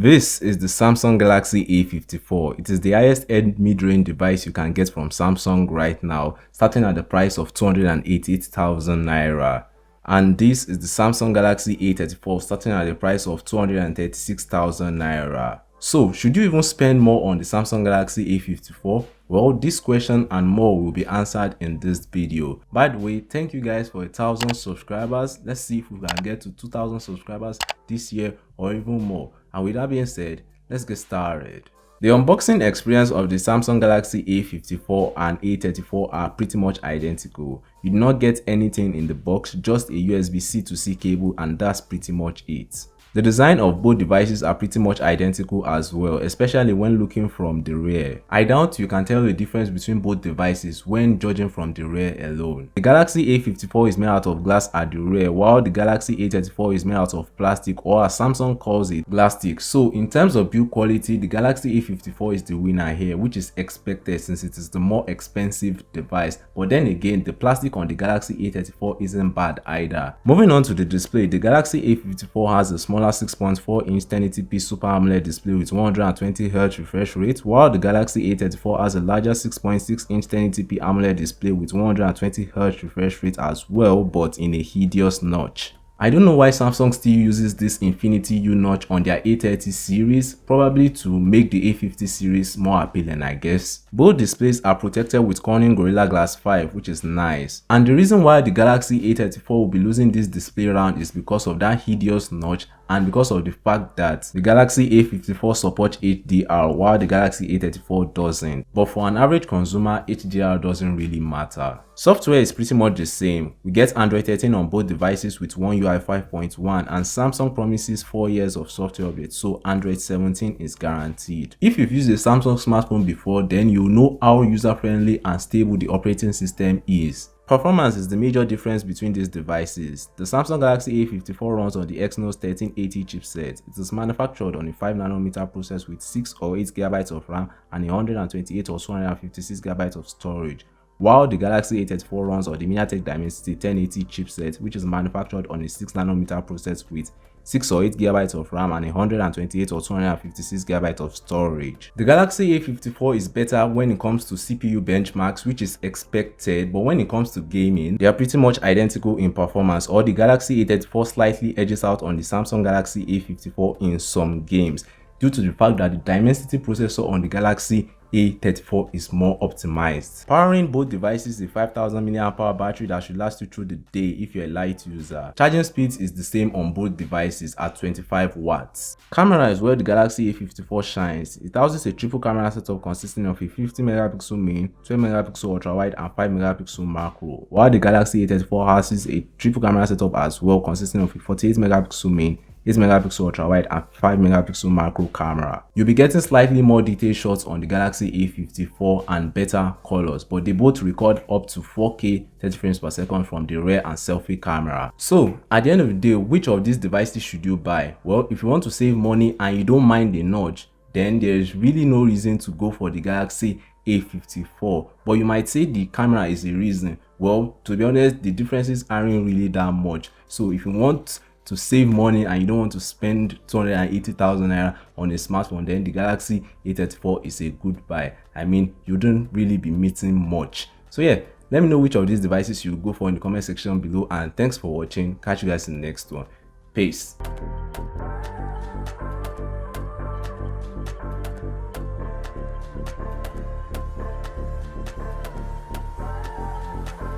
This is the Samsung Galaxy A54. It is the highest end mid-range device you can get from Samsung right now, starting at the price of 288,000 naira. And this is the Samsung Galaxy A34, starting at the price of 236,000 naira. So, should you even spend more on the Samsung Galaxy A54? Well, this question and more will be answered in this video. By the way, thank you guys for 1,000 subscribers. Let's see if we can get to 2,000 subscribers this year or even more. And with that being said, let's get started. The unboxing experience of the Samsung Galaxy A54 and A34 are pretty much identical. You do not get anything in the box, just a USB-C to C cable, and that's pretty much it. The design of both devices are pretty much identical as well, especially when looking from the rear. I doubt you can tell the difference between both devices when judging from the rear alone. The Galaxy A54 is made out of glass at the rear, while the Galaxy A34 is made out of plastic, or as Samsung calls it, plastic. So in terms of build quality, the Galaxy A54 is the winner here, which is expected since it is the more expensive device. But then again, the plastic on the Galaxy A34 isn't bad either. Moving on to the display, the Galaxy A54 has a small 6.4-inch 1080p Super AMOLED display with 120Hz refresh rate, while the Galaxy A34 has a larger 6.6-inch 1080p AMOLED display with 120Hz refresh rate as well, but in a hideous notch. I don't know why Samsung still uses this Infinity U notch on their A30 series, probably to make the A50 series more appealing, I guess. Both displays are protected with Corning Gorilla Glass 5, which is nice. And the reason why the Galaxy A34 will be losing this display round is because of that hideous notch and because of the fact that the Galaxy A54 supports HDR while the Galaxy A34 doesn't. But for an average consumer, HDR doesn't really matter. Software is pretty much the same. We get Android 13 on both devices with One UI 5.1, and Samsung promises 4 years of software updates, so Android 17 is guaranteed. If you've used a Samsung smartphone before, then you know how user-friendly and stable the operating system is. Performance is the major difference between these devices. The Samsung Galaxy A54 runs on the Exynos 1380 chipset. It is manufactured on a 5nm process with 6 or 8GB of RAM and 128 or 256GB of storage, while the Galaxy A34 runs on the MediaTek Dimensity 1080 chipset, which is manufactured on a 6nm process with 6 or 8GB of RAM and 128 or 256GB of storage. The Galaxy A54 is better when it comes to CPU benchmarks, which is expected, but when it comes to gaming, they are pretty much identical in performance, or the Galaxy A34 slightly edges out on the Samsung Galaxy A54 in some games, due to the fact that the Dimensity processor on the Galaxy A34 is more optimized. Powering both devices is a 5000 mAh battery that should last you through the day if you're a light user. Charging speeds is the same on both devices at 25 watts. Camera is where the Galaxy A54 shines. It houses a triple camera setup consisting of a 50MP main, 12MP ultra wide and 5MP macro, while the Galaxy A34 houses a triple camera setup as well consisting of a 48MP main, 8MP ultra wide and 5MP macro camera. You'll be getting slightly more detailed shots on the Galaxy A54 and better colors, but they both record up to 4K 30 frames per second from the rear and selfie camera. So at the end of the day, which of these devices should you buy? Well, if you want to save money and you don't mind the notch, then there's really no reason to go for the Galaxy A54. But you might say the camera is the reason. Well, to be honest, the differences aren't really that much. So if you want to save money and you don't want to spend 280,000 naira on a smartphone, then the Galaxy A34 is a good buy. I mean, you don't really be missing much. So yeah, let me know which of these devices you go for in the comment section below, and thanks for watching. Catch you guys in the next one. Peace.